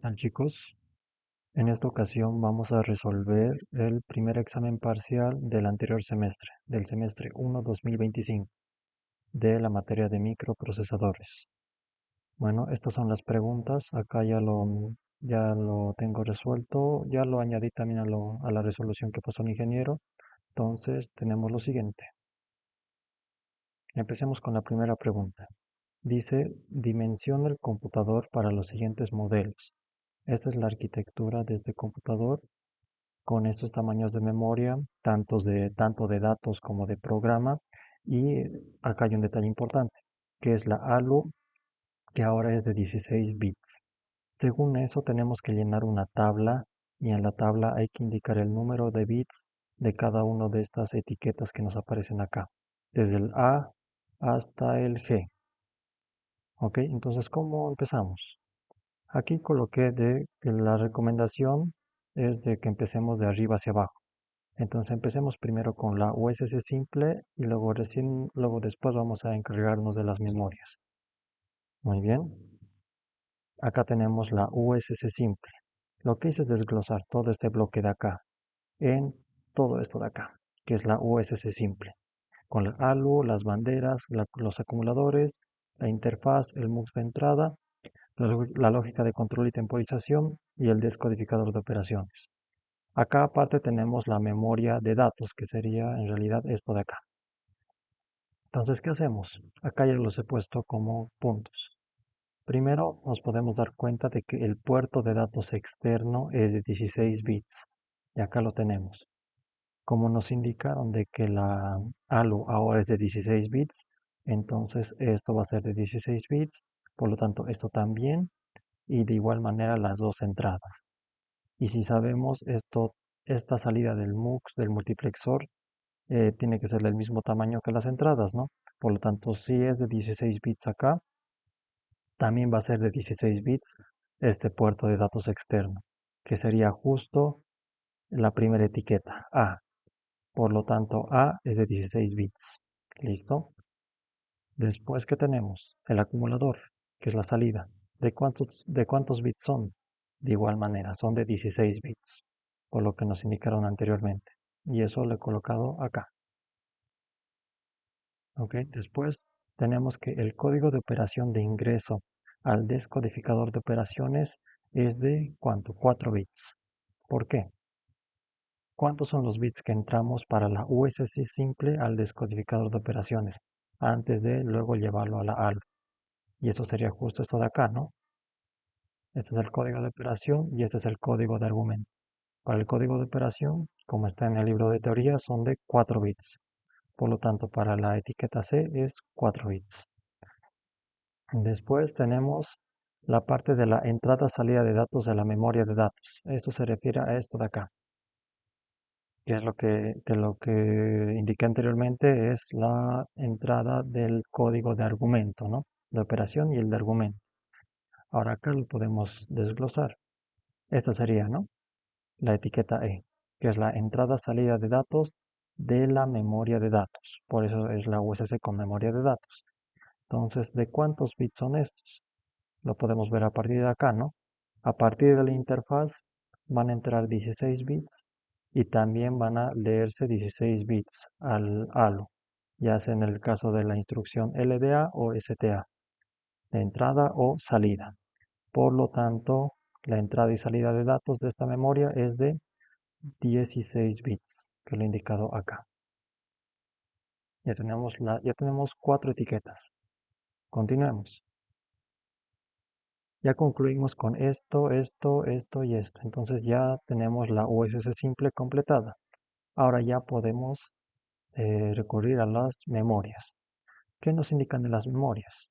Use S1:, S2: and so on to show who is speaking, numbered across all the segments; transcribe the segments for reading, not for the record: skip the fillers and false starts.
S1: tal, chicos? En esta ocasión vamos a resolver el primer examen parcial del anterior semestre, del semestre 1 2025, de la materia de microprocesadores. Bueno, estas son las preguntas. Acá ya lo tengo resuelto. Ya lo añadí también a la resolución que pasó el ingeniero. Entonces tenemos lo siguiente. Empecemos con la primera pregunta. Dice, dimensiona el computador para los siguientes modelos. Esta es la arquitectura de este computador con estos tamaños de memoria, tanto de datos como de programa. Y acá hay un detalle importante, que es la ALU, que ahora es de 16 bits. Según eso, tenemos que llenar una tabla y en la tabla hay que indicar el número de bits de cada una de estas etiquetas que nos aparecen acá, desde el A hasta el G. ¿Ok? Entonces, ¿cómo empezamos? Aquí coloqué de que la recomendación es de que empecemos de arriba hacia abajo. Entonces empecemos primero con la USS simple y luego después vamos a encargarnos de las memorias. Muy bien. Acá tenemos la USS simple. Lo que hice es desglosar todo este bloque de acá en todo esto de acá, que es la USS simple. Con la ALU, las banderas, los acumuladores, la interfaz, el MUX de entrada, la lógica de control y temporización y el descodificador de operaciones. Acá aparte tenemos la memoria de datos, que sería en realidad esto de acá. Entonces, ¿qué hacemos? Acá ya los he puesto como puntos. Primero, nos podemos dar cuenta de que el puerto de datos externo es de 16 bits. Y acá lo tenemos. Como nos indicaron de que la ALU ahora es de 16 bits, entonces esto va a ser de 16 bits. Por lo tanto, esto también. Y de igual manera las dos entradas. Y si sabemos esto, esta salida del MUX, del multiplexor, tiene que ser del mismo tamaño que las entradas, ¿no? Por lo tanto, si es de 16 bits acá, también va a ser de 16 bits este puerto de datos externo, que sería justo la primera etiqueta, A. Por lo tanto, A es de 16 bits. ¿Listo? Después, ¿qué tenemos? El acumulador, que es la salida. ¿De cuántos bits son? De igual manera, son de 16 bits, por lo que nos indicaron anteriormente. Y eso lo he colocado acá. ¿Ok? Después tenemos que el código de operación de ingreso al descodificador de operaciones es de ¿cuánto? 4 bits. ¿Por qué? ¿Cuántos son los bits que entramos para la USC simple al descodificador de operaciones antes de luego llevarlo a la ALU? Y eso sería justo esto de acá, ¿no? Este es el código de operación y este es el código de argumento. Para el código de operación, como está en el libro de teoría, son de 4 bits. Por lo tanto, para la etiqueta C es 4 bits. Después tenemos la parte de la entrada-salida de datos de la memoria de datos. Esto se refiere a esto de acá, que es lo que indiqué anteriormente, es la entrada del código de argumento, ¿no? De operación y el de argumento. Ahora acá lo podemos desglosar. Esta sería, ¿no? La etiqueta E, que es la entrada-salida de datos de la memoria de datos. Por eso es la USC con memoria de datos. Entonces, ¿de cuántos bits son estos? Lo podemos ver a partir de acá, ¿no? A partir de la interfaz van a entrar 16 bits y también van a leerse 16 bits al ALU, ya sea en el caso de la instrucción LDA o STA, de entrada o salida. Por lo tanto, la entrada y salida de datos de esta memoria es de 16 bits, que lo he indicado acá. Ya tenemos 4 etiquetas. Continuemos. Ya concluimos con esto, esto y esto. Entonces ya tenemos la USS simple completada. Ahora ya podemos recurrir a las memorias. ¿Qué nos indican de las memorias?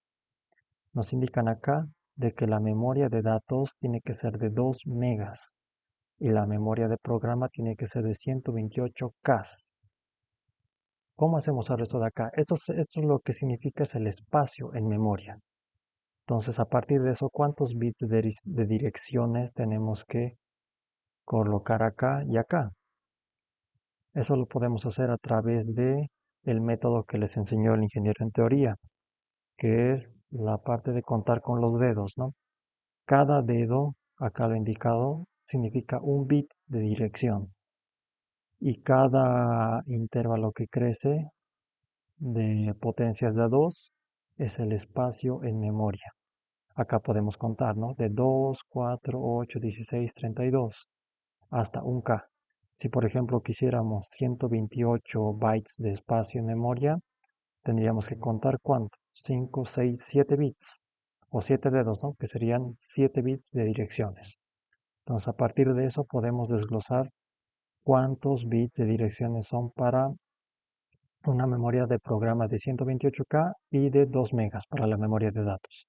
S1: Nos indican acá de que la memoria de datos tiene que ser de 2 megas y la memoria de programa tiene que ser de 128 K. ¿Cómo hacemos el resto de acá? Esto es lo que significa es el espacio en memoria. Entonces, a partir de eso, ¿cuántos bits de direcciones tenemos que colocar acá y acá? Eso lo podemos hacer a través de el método que les enseñó el ingeniero en teoría, que es la parte de contar con los dedos, ¿no? Cada dedo acá lo indicado, significa un bit de dirección. Y cada intervalo que crece de potencias de a 2 es el espacio en memoria. Acá podemos contar, ¿no? De 2, 4, 8, 16, 32 hasta 1K. Si por ejemplo quisiéramos 128 bytes de espacio en memoria, tendríamos que contar ¿cuánto? 5, 6, 7 bits o 7 dedos, ¿no? Que serían 7 bits de direcciones. Entonces a partir de eso podemos desglosar cuántos bits de direcciones son para una memoria de programa de 128K y de 2 megas para la memoria de datos.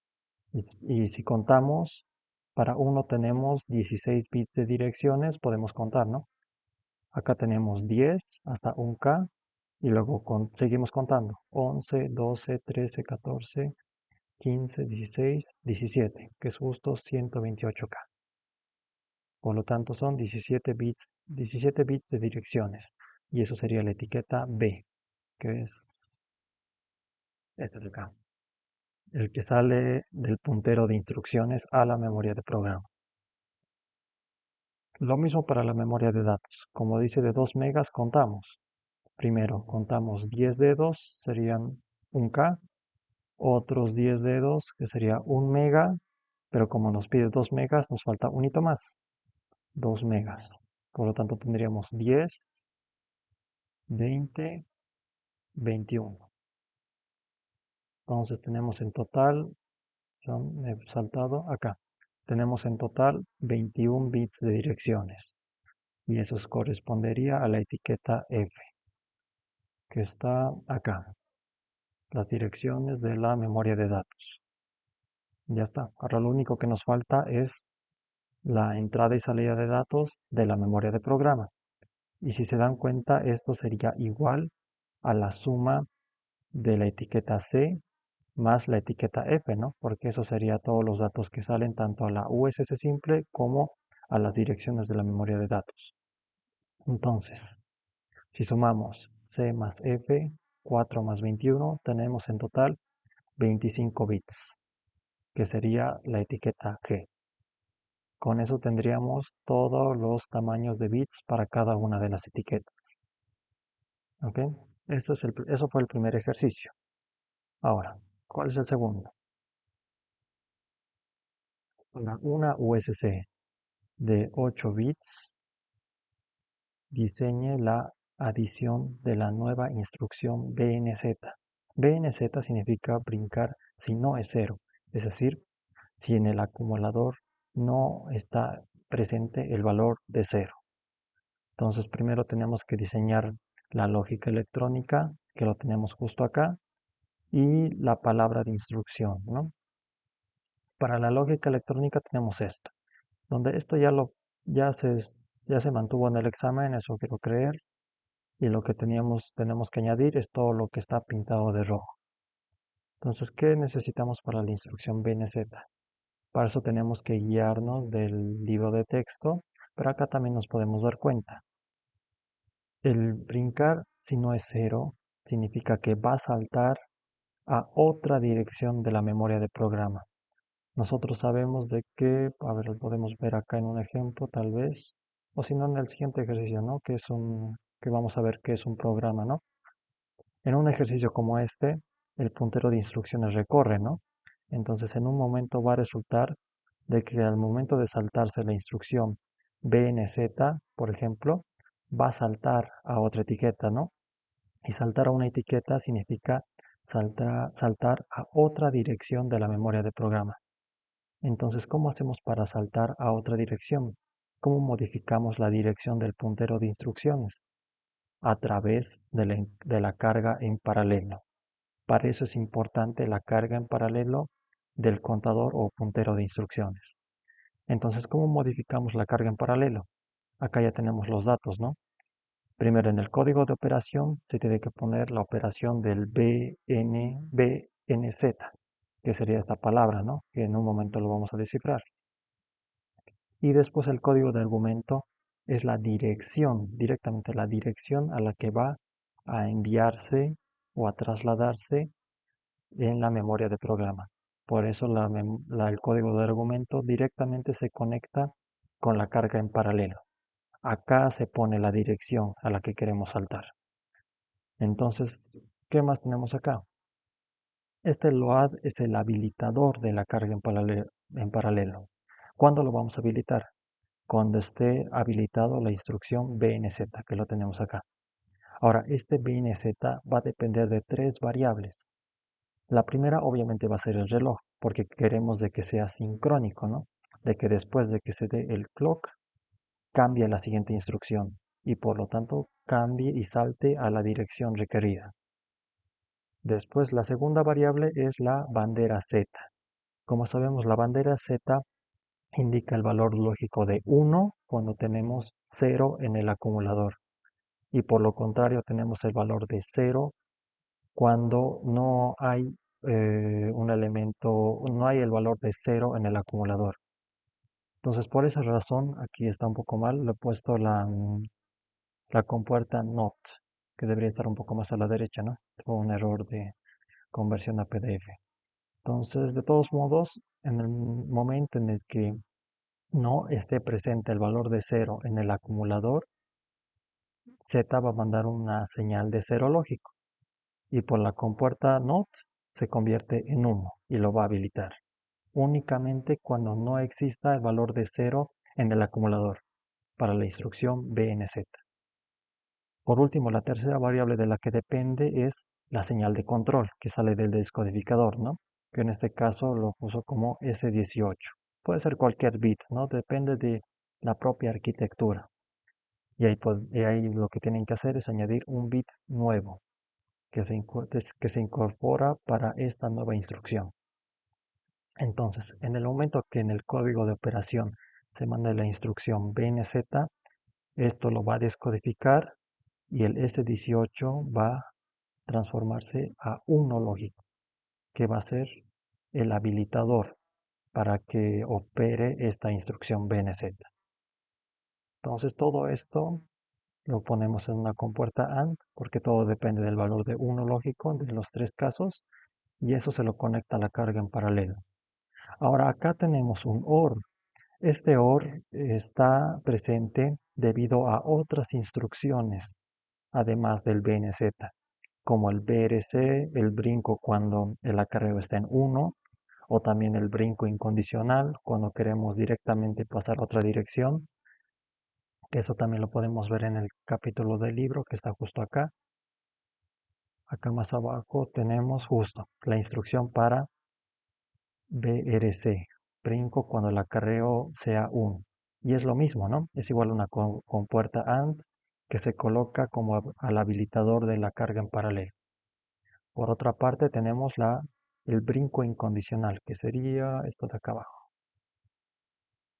S1: Y si contamos, para uno tenemos 16 bits de direcciones, podemos contar, ¿no? Acá tenemos 10 hasta 1K y luego seguimos contando. 11, 12, 13, 14, 15, 16, 17, que es justo 128K. Por lo tanto son 17 bits de direcciones. Y eso sería la etiqueta B, que es este de acá, el que sale del puntero de instrucciones a la memoria de programa. Lo mismo para la memoria de datos. Como dice de 2 megas, contamos. Primero contamos 10 dedos, serían 1K. Otros 10 dedos, que sería 1 mega. Pero como nos pide 2 megas, nos falta un hito más. 2 megas. Por lo tanto, tendríamos 10, 20, 21. Entonces tenemos en total, me he saltado acá. Tenemos en total 21 bits de direcciones. Y eso correspondería a la etiqueta F, que está acá. Las direcciones de la memoria de datos. Ya está. Ahora lo único que nos falta es la entrada y salida de datos de la memoria de programa. Y si se dan cuenta, esto sería igual a la suma de la etiqueta C más la etiqueta F, ¿no? Porque eso sería todos los datos que salen tanto a la USS simple como a las direcciones de la memoria de datos. Entonces, si sumamos C más F, 4 más 21, tenemos en total 25 bits, que sería la etiqueta G. Con eso tendríamos todos los tamaños de bits para cada una de las etiquetas. ¿Ok? Eso fue el primer ejercicio. Ahora, ¿cuál es el segundo? Para una USC de 8 bits, diseñe la adición de la nueva instrucción BNZ. BNZ significa brincar si no es 0, es decir, si en el acumulador no está presente el valor de 0. Entonces primero tenemos que diseñar la lógica electrónica, que lo tenemos justo acá, y la palabra de instrucción, ¿no? Para la lógica electrónica tenemos esto, donde esto ya se, ya se mantuvo en el examen, eso quiero creer, y lo que tenemos que añadir es todo lo que está pintado de rojo. Entonces, ¿qué necesitamos para la instrucción BNZ? Para eso tenemos que guiarnos del libro de texto, pero acá también nos podemos dar cuenta. El brincar, si no es 0, significa que va a saltar a otra dirección de la memoria de programa. Nosotros sabemos de que, a ver, lo podemos ver acá en un ejemplo tal vez, o si no en el siguiente ejercicio, ¿no? Que vamos a ver que es un programa, ¿no? En un ejercicio como este, el puntero de instrucciones recorre, ¿no? Entonces en un momento va a resultar de que al momento de saltarse la instrucción BNZ, por ejemplo, va a saltar a otra etiqueta, ¿no? Y saltar a una etiqueta significa saltar a otra dirección de la memoria de programa. Entonces, ¿cómo hacemos para saltar a otra dirección? ¿Cómo modificamos la dirección del puntero de instrucciones? A través de la carga en paralelo. Para eso es importante la carga en paralelo del contador o puntero de instrucciones. Entonces, ¿cómo modificamos la carga en paralelo? Acá ya tenemos los datos, ¿no? Primero, en el código de operación se tiene que poner la operación del BNZ, que sería esta palabra, ¿no? Que en un momento lo vamos a descifrar. Y después el código de argumento es la dirección, directamente la dirección a la que va a enviarse o a trasladarse en la memoria de programa. Por eso el código de argumento directamente se conecta con la carga en paralelo. Acá se pone la dirección a la que queremos saltar. Entonces, ¿qué más tenemos acá? Este load es el habilitador de la carga en paralelo. ¿Cuándo lo vamos a habilitar? Cuando esté habilitado la instrucción BNZ, que lo tenemos acá. Ahora, este BNZ va a depender de tres variables. La primera obviamente va a ser el reloj, porque queremos de que sea sincrónico, ¿no? De que después de que se dé el clock, cambie la siguiente instrucción y por lo tanto cambie y salte a la dirección requerida. Después, la segunda variable es la bandera Z. Como sabemos, la bandera Z indica el valor lógico de 1 cuando tenemos 0 en el acumulador. Y por lo contrario, tenemos el valor de 0 cuando no hay un elemento, no hay el valor de 0 en el acumulador. Entonces, por esa razón, aquí está un poco mal, le he puesto la compuerta NOT, que debería estar un poco más a la derecha, ¿no? Fue un error de conversión a PDF. Entonces, de todos modos, en el momento en el que no esté presente el valor de 0 en el acumulador, Z va a mandar una señal de 0 lógico y por la compuerta NOT se convierte en 1 y lo va a habilitar únicamente cuando no exista el valor de 0 en el acumulador para la instrucción BNZ. Por último, la tercera variable de la que depende es la señal de control que sale del descodificador, ¿no? Que en este caso lo puso como S18. Puede ser cualquier bit, ¿no? Depende de la propia arquitectura. Y ahí lo que tienen que hacer es añadir un bit nuevo que se incorpora para esta nueva instrucción. Entonces, en el momento que en el código de operación se mande la instrucción BNZ, esto lo va a descodificar y el S18 va a transformarse a 1 lógico, que va a ser el habilitador para que opere esta instrucción BNZ. Entonces, todo esto lo ponemos en una compuerta AND, porque todo depende del valor de 1 lógico de los tres casos, y eso se lo conecta a la carga en paralelo. Ahora acá tenemos un OR. Este OR está presente debido a otras instrucciones, además del BNZ, como el BRC, el brinco cuando el acarreo está en 1, o también el brinco incondicional cuando queremos directamente pasar a otra dirección. Eso también lo podemos ver en el capítulo del libro que está justo acá. Acá más abajo tenemos justo la instrucción para BRC, brinco cuando el acarreo sea 1. Y es lo mismo, ¿no? Es igual a una compuerta AND que se coloca como al habilitador de la carga en paralelo. Por otra parte tenemos el brinco incondicional, que sería esto de acá abajo.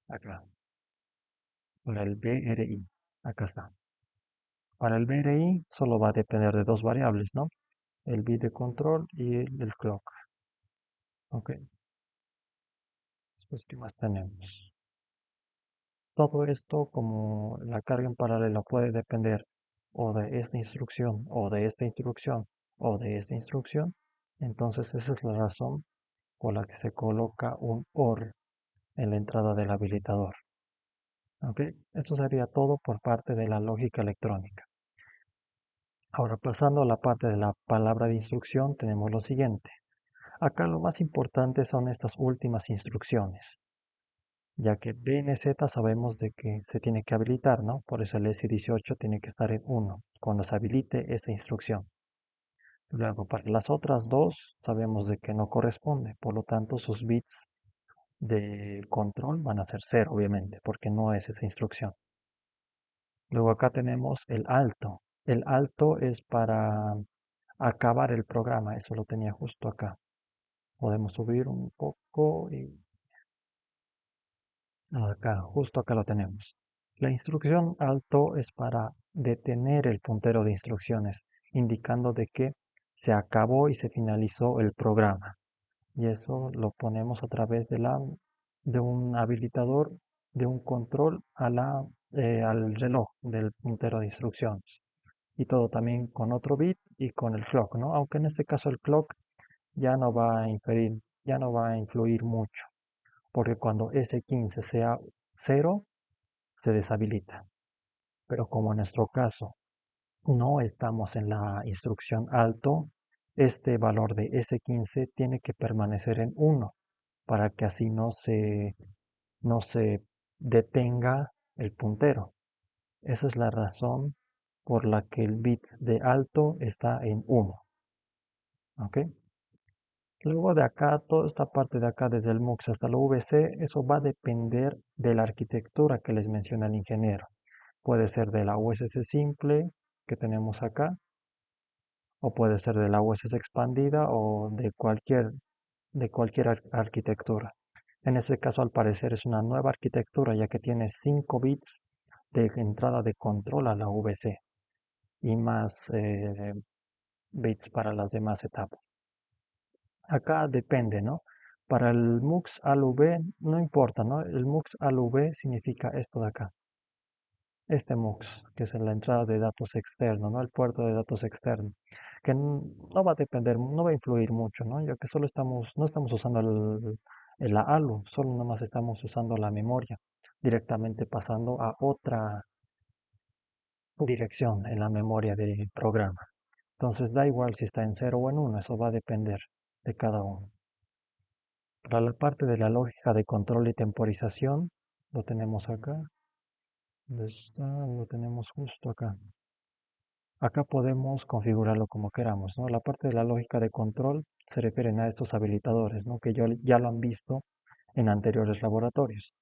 S1: Acá. Para el BRI. Acá está. Para el BRI solo va a depender de dos variables, ¿no? El bit de control y el clock. Ok. Después, ¿qué más tenemos? Todo esto, como la carga en paralelo puede depender o de esta instrucción, o de esta instrucción, o de esta instrucción, entonces esa es la razón por la que se coloca un OR en la entrada del habilitador. ¿Ok? Esto sería todo por parte de la lógica electrónica. Ahora, pasando a la parte de la palabra de instrucción, tenemos lo siguiente. Acá lo más importante son estas últimas instrucciones, ya que BNZ sabemos de que se tiene que habilitar, ¿no? Por eso el S18 tiene que estar en 1 cuando se habilite esa instrucción. Luego, para las otras dos sabemos de que no corresponde, por lo tanto sus bits de control van a ser 0, obviamente, porque no es esa instrucción. Luego acá tenemos el alto. El alto es para acabar el programa, eso lo tenía justo acá. Podemos subir un poco y acá, justo acá lo tenemos. La instrucción alto es para detener el puntero de instrucciones, indicando de que se acabó y se finalizó el programa. Y eso lo ponemos a través de un habilitador, de un control al reloj del puntero de instrucciones. Y todo también con otro bit y con el clock, ¿no? Aunque en este caso el clock ya no va a inferir ya no va a influir mucho, porque cuando S15 sea 0, se deshabilita. Pero como en nuestro caso no estamos en la instrucción alto, este valor de S15 tiene que permanecer en 1 para que así no se detenga el puntero. Esa es la razón por la que el bit de alto está en 1. ¿Ok? Luego de acá, toda esta parte de acá, desde el MUX hasta la VC, eso va a depender de la arquitectura que les menciona el ingeniero. Puede ser de la USS simple que tenemos acá, o puede ser de la USS expandida o de cualquier arquitectura. En este caso, al parecer, es una nueva arquitectura, ya que tiene 5 bits de entrada de control a la VC y más bits para las demás etapas. Acá depende, ¿no? Para el MUX ALV no importa, ¿no? El MUX ALV significa esto de acá. Este MUX, que es la entrada de datos externo, ¿no? El puerto de datos externo, que no va a depender, no va a influir mucho, ¿no? Ya que no estamos usando la ALU, solo nomás estamos usando la memoria, directamente pasando a otra dirección en la memoria del programa. Entonces da igual si está en 0 o en 1, eso va a depender de cada uno. Para la parte de la lógica de control y temporización, lo tenemos acá. ¿Dónde está? Lo tenemos justo acá. Acá podemos configurarlo como queramos, ¿no? La parte de la lógica de control se refieren a estos habilitadores, ¿no? Que ya lo han visto en anteriores laboratorios.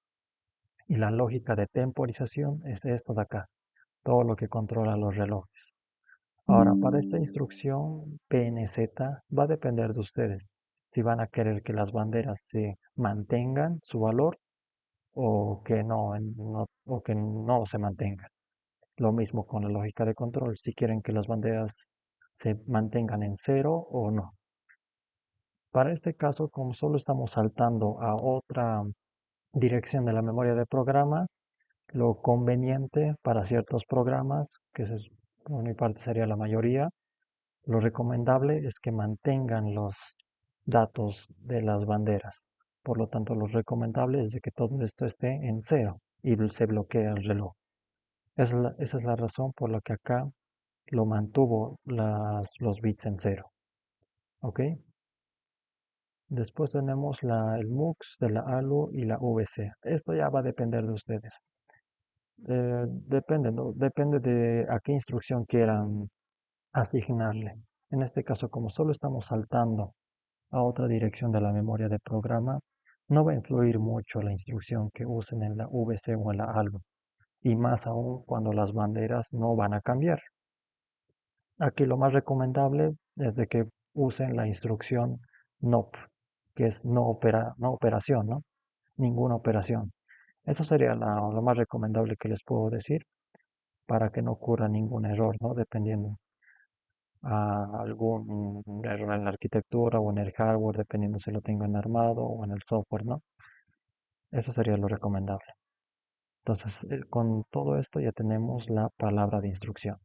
S1: Y la lógica de temporización es esto de acá, todo lo que controla los relojes. Ahora, para esta instrucción PNZ va a depender de ustedes si van a querer que las banderas se mantengan su valor o que no se mantengan. Lo mismo con la lógica de control, si quieren que las banderas se mantengan en 0 o no. Para este caso, como solo estamos saltando a otra dirección de la memoria de programa, lo conveniente para ciertos programas, que por mi parte sería la mayoría, lo recomendable es que mantengan los datos de las banderas. Por lo tanto, lo recomendable es de que todo esto esté en 0 y se bloquea el reloj. Esa es la razón por la que acá lo mantuvo los bits en 0. ¿Ok? Después tenemos el MUX de la ALU y la VC. Esto ya va a depender de ustedes. Depende, ¿no? Depende de a qué instrucción quieran asignarle. En este caso, como solo estamos saltando a otra dirección de la memoria de programa, no va a influir mucho la instrucción que usen en la VC o en la ALU, y más aún cuando las banderas no van a cambiar. Aquí lo más recomendable es de que usen la instrucción NOP, que es no operación, ¿no? Ninguna operación. Eso sería lo más recomendable que les puedo decir para que no ocurra ningún error, ¿no? Dependiendo a algún error en la arquitectura o en el hardware, dependiendo si lo tengan armado o en el software, ¿no? Eso sería lo recomendable. Entonces, con todo esto ya tenemos la palabra de instrucción.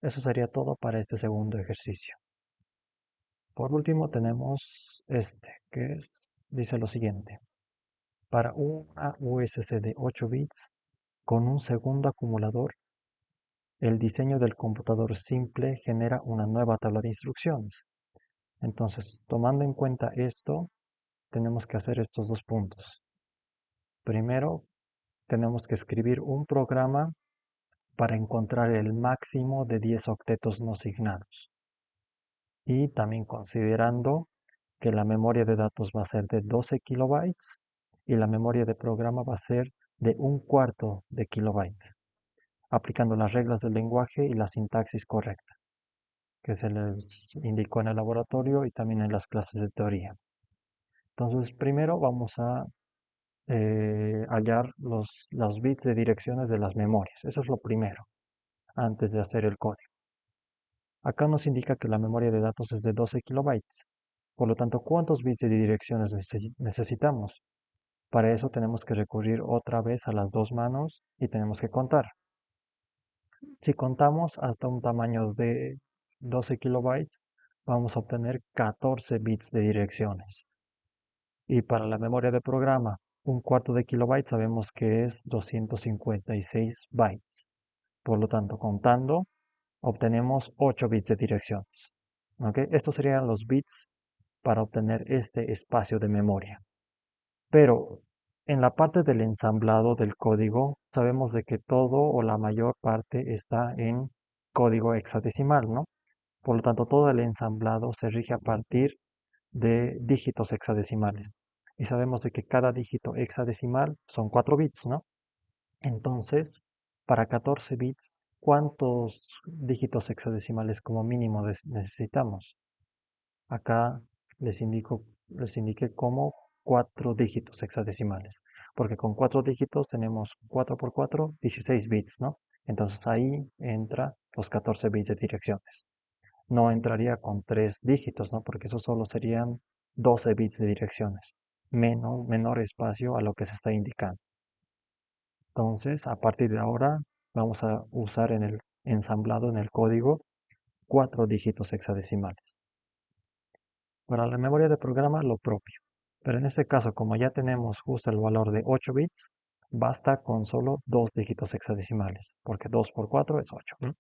S1: Eso sería todo para este segundo ejercicio. Por último tenemos que dice lo siguiente. Para una USC de 8 bits con un segundo acumulador, el diseño del computador simple genera una nueva tabla de instrucciones. Entonces, tomando en cuenta esto, tenemos que hacer estos dos puntos. Primero, tenemos que escribir un programa para encontrar el máximo de 10 octetos no signados. Y también considerando que la memoria de datos va a ser de 12 kilobytes y la memoria de programa va a ser de 1/4 de kilobyte, aplicando las reglas del lenguaje y la sintaxis correcta, que se les indicó en el laboratorio y también en las clases de teoría. Entonces, primero vamos a hallar los bits de direcciones de las memorias. Eso es lo primero, antes de hacer el código. Acá nos indica que la memoria de datos es de 12 kilobytes. Por lo tanto, ¿cuántos bits de direcciones necesitamos? Para eso tenemos que recurrir otra vez a las dos manos y tenemos que contar. Si contamos hasta un tamaño de 12 kilobytes, vamos a obtener 14 bits de direcciones. Y para la memoria de programa, un cuarto de kilobyte sabemos que es 256 bytes. Por lo tanto, contando, obtenemos 8 bits de direcciones. ¿Ok? Estos serían los bits para obtener este espacio de memoria. Pero en la parte del ensamblado del código, sabemos de que todo o la mayor parte está en código hexadecimal, ¿no? Por lo tanto, todo el ensamblado se rige a partir de dígitos hexadecimales. Y sabemos de que cada dígito hexadecimal son 4 bits, ¿no? Entonces, para 14 bits, ¿cuántos dígitos hexadecimales como mínimo necesitamos? Acá les indiqué como 4 dígitos hexadecimales, porque con 4 dígitos tenemos 4 por 4, 16 bits, ¿no? Entonces ahí entra los 14 bits de direcciones. No entraría con 3 dígitos, ¿no? Porque eso solo serían 12 bits de direcciones, menor espacio a lo que se está indicando. Entonces, a partir de ahora, vamos a usar en el ensamblado, en el código, 4 dígitos hexadecimales. Para la memoria de programa, lo propio. Pero en este caso, como ya tenemos justo el valor de 8 bits, basta con solo 2 dígitos hexadecimales, porque 2 por 4 es 8.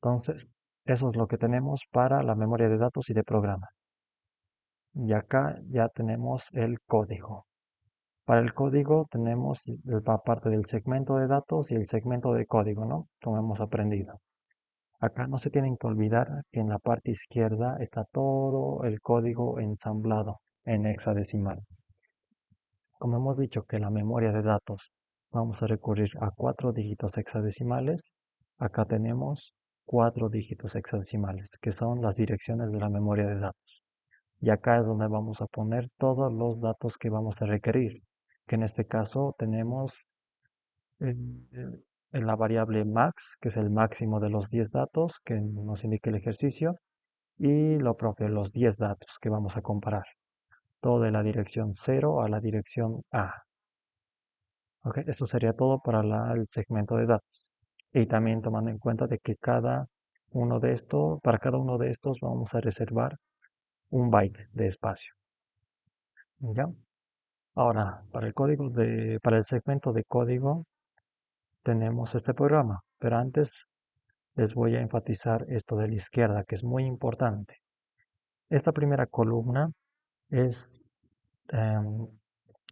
S1: Entonces, eso es lo que tenemos para la memoria de datos y de programa. Y acá ya tenemos el código. Para el código tenemos la parte del segmento de datos y el segmento de código, ¿no? Como hemos aprendido. Acá no se tienen que olvidar que en la parte izquierda está todo el código ensamblado en hexadecimal. Como hemos dicho que la memoria de datos vamos a recurrir a 4 dígitos hexadecimales, acá tenemos 4 dígitos hexadecimales, que son las direcciones de la memoria de datos. Y acá es donde vamos a poner todos los datos que vamos a requerir, que en este caso tenemos en la variable max, que es el máximo de los 10 datos, que nos indica el ejercicio, y lo propio, los 10 datos que vamos a comparar. Todo de la dirección 0 a la dirección A. ¿Ok? Esto sería todo para el segmento de datos. Y también tomando en cuenta de que para cada uno de estos vamos a reservar un byte de espacio. ¿Ya? Ahora, para el segmento de código tenemos este programa, pero antes les voy a enfatizar esto de la izquierda, que es muy importante. Esta primera columna es em,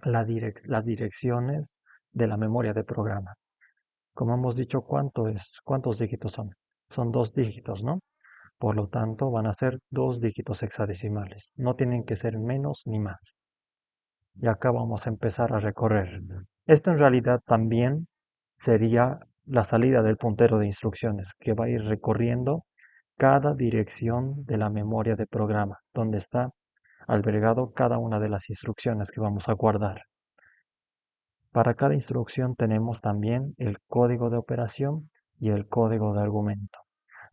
S1: las direcciones de la memoria de programa. Como hemos dicho, ¿cuántos dígitos son? Son 2 dígitos, ¿no? Por lo tanto, van a ser 2 dígitos hexadecimales. No tienen que ser menos ni más. Y acá vamos a empezar a recorrer. Esto en realidad también sería la salida del puntero de instrucciones, que va a ir recorriendo cada dirección de la memoria de programa, donde está albergado cada una de las instrucciones que vamos a guardar. Para cada instrucción tenemos también el código de operación y el código de argumento.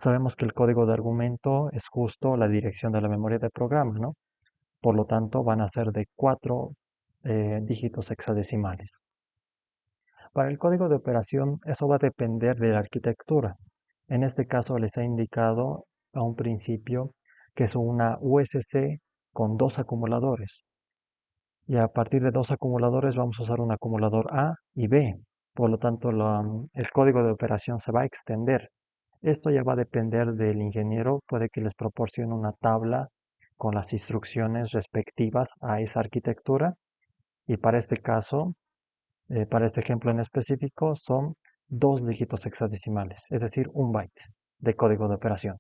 S1: Sabemos que el código de argumento es justo la dirección de la memoria de programa, ¿no? Por lo tanto, van a ser de 4 dígitos hexadecimales. Para el código de operación, eso va a depender de la arquitectura. En este caso les he indicado a un principio que es una USC con 2 acumuladores. Y a partir de 2 acumuladores vamos a usar un acumulador A y B. Por lo tanto, el código de operación se va a extender. Esto ya va a depender del ingeniero. Puede que les proporcione una tabla con las instrucciones respectivas a esa arquitectura. Y para este caso, para este ejemplo en específico, son 2 dígitos hexadecimales, es decir, un byte de código de operación.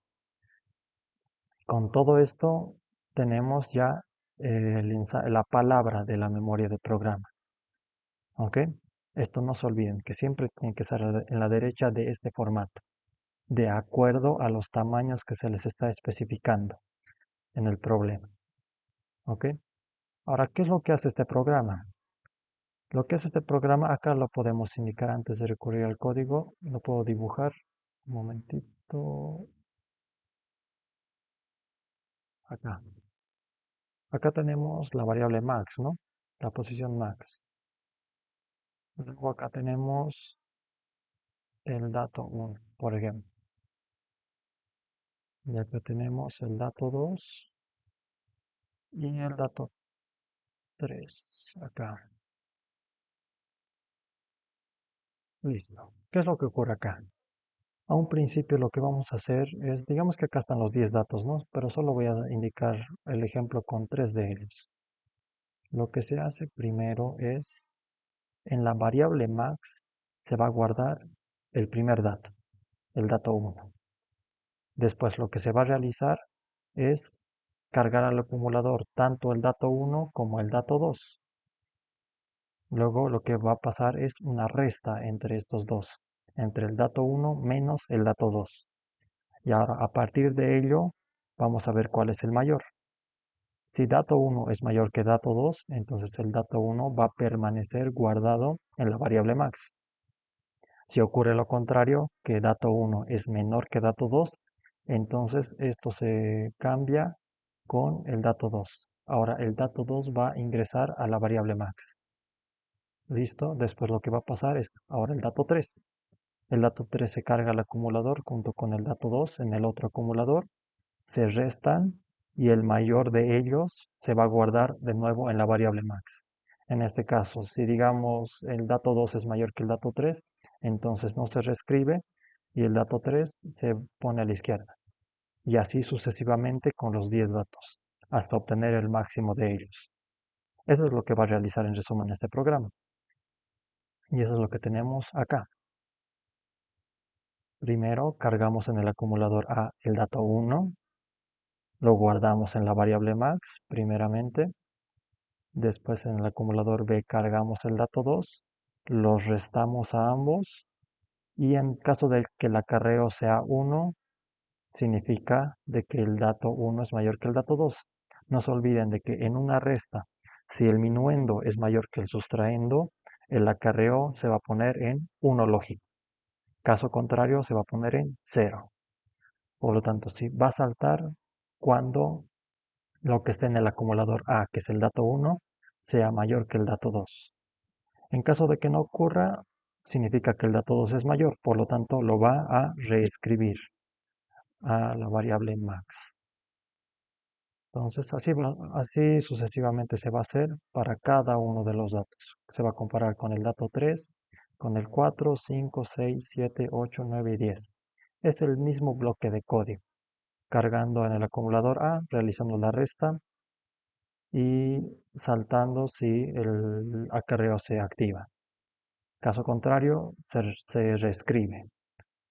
S1: Con todo esto tenemos ya la palabra de la memoria de programa. ¿Ok? Esto no se olviden, que siempre tiene que estar en la derecha de este formato, de acuerdo a los tamaños que se les está especificando en el problema. ¿Ok? Ahora, ¿qué es lo que hace este programa? Lo que hace este programa, acá lo podemos indicar antes de recurrir al código. Lo puedo dibujar. Un momentito. Acá. Acá tenemos la variable max, ¿no? La posición max. Luego acá tenemos el dato 1, por ejemplo. Y acá tenemos el dato 2 y el dato 3. Acá. Listo. ¿Qué es lo que ocurre acá? A un principio lo que vamos a hacer es, digamos que acá están los 10 datos, ¿no? Pero solo voy a indicar el ejemplo con 3 de ellos. Lo que se hace primero es, en la variable max se va a guardar el primer dato, el dato 1. Después lo que se va a realizar es cargar al acumulador tanto el dato 1 como el dato 2. Luego lo que va a pasar es una resta entre estos dos, entre el dato 1 menos el dato 2. Y ahora a partir de ello vamos a ver cuál es el mayor. Si dato 1 es mayor que dato 2, entonces el dato 1 va a permanecer guardado en la variable max. Si ocurre lo contrario, que dato 1 es menor que dato 2, entonces esto se cambia con el dato 2. Ahora el dato 2 va a ingresar a la variable max. Listo, después lo que va a pasar es ahora el dato 3. El dato 3 se carga al acumulador junto con el dato 2 en el otro acumulador, se restan y el mayor de ellos se va a guardar de nuevo en la variable max. En este caso, si digamos el dato 2 es mayor que el dato 3, entonces no se reescribe y el dato 3 se pone a la izquierda. Y así sucesivamente con los 10 datos, hasta obtener el máximo de ellos. Eso es lo que va a realizar en resumen este programa. Y eso es lo que tenemos acá. Primero cargamos en el acumulador A el dato 1, lo guardamos en la variable max primeramente. Después en el acumulador B cargamos el dato 2, los restamos a ambos y en caso de que el acarreo sea 1, significa de que el dato 1 es mayor que el dato 2. No se olviden de que en una resta, si el minuendo es mayor que el sustraendo, el acarreo se va a poner en 1 lógico. Caso contrario, se va a poner en 0. Por lo tanto, si va a saltar cuando lo que esté en el acumulador A, que es el dato 1, sea mayor que el dato 2. En caso de que no ocurra, significa que el dato 2 es mayor, por lo tanto lo va a reescribir a la variable max. Entonces así sucesivamente se va a hacer para cada uno de los datos. Se va a comparar con el dato 3, con el 4, 5, 6, 7, 8, 9 y 10. Es el mismo bloque de código, cargando en el acumulador A, realizando la resta y saltando si el acarreo se activa. Caso contrario, se reescribe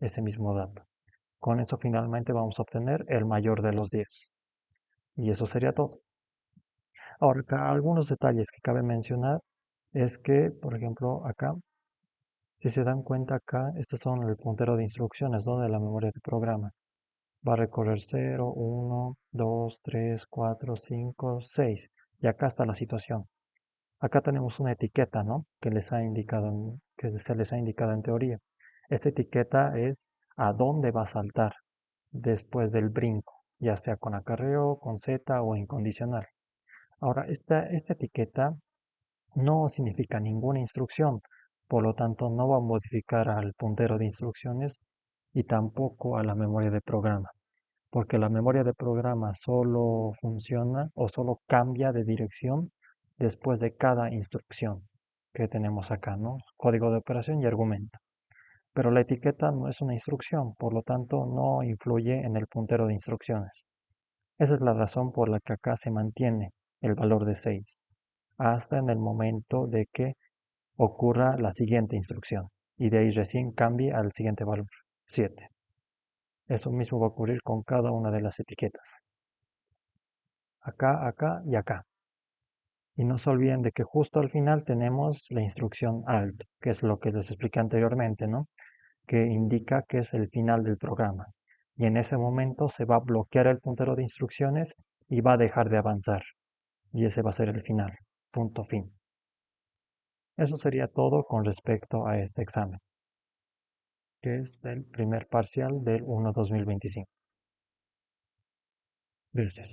S1: ese mismo dato. Con eso finalmente vamos a obtener el mayor de los 10. Y eso sería todo. Ahora, acá algunos detalles que cabe mencionar es que, por ejemplo, acá, si se dan cuenta acá, estos son el puntero de instrucciones, ¿no? De la memoria de programa. Va a recorrer 0, 1, 2, 3, 4, 5, 6. Y acá está la situación. Acá tenemos una etiqueta, ¿no? Que se les ha indicado en teoría. Esta etiqueta es a dónde va a saltar después del brinco, ya sea con acarreo, con Z o incondicional. Ahora, esta etiqueta no significa ninguna instrucción, por lo tanto no va a modificar al puntero de instrucciones y tampoco a la memoria de programa, porque la memoria de programa solo funciona o solo cambia de dirección después de cada instrucción que tenemos acá, ¿no? Código de operación y argumento. Pero la etiqueta no es una instrucción, por lo tanto no influye en el puntero de instrucciones. Esa es la razón por la que acá se mantiene el valor de 6, hasta en el momento de que ocurra la siguiente instrucción, y de ahí recién cambie al siguiente valor, 7. Eso mismo va a ocurrir con cada una de las etiquetas. Acá, acá y acá. Y no se olviden de que justo al final tenemos la instrucción ALT, que es lo que les expliqué anteriormente, ¿no? Que indica que es el final del programa. Y en ese momento se va a bloquear el puntero de instrucciones y va a dejar de avanzar. Y ese va a ser el final. Punto fin. Eso sería todo con respecto a este examen, que es el primer parcial del 1-2025. Gracias.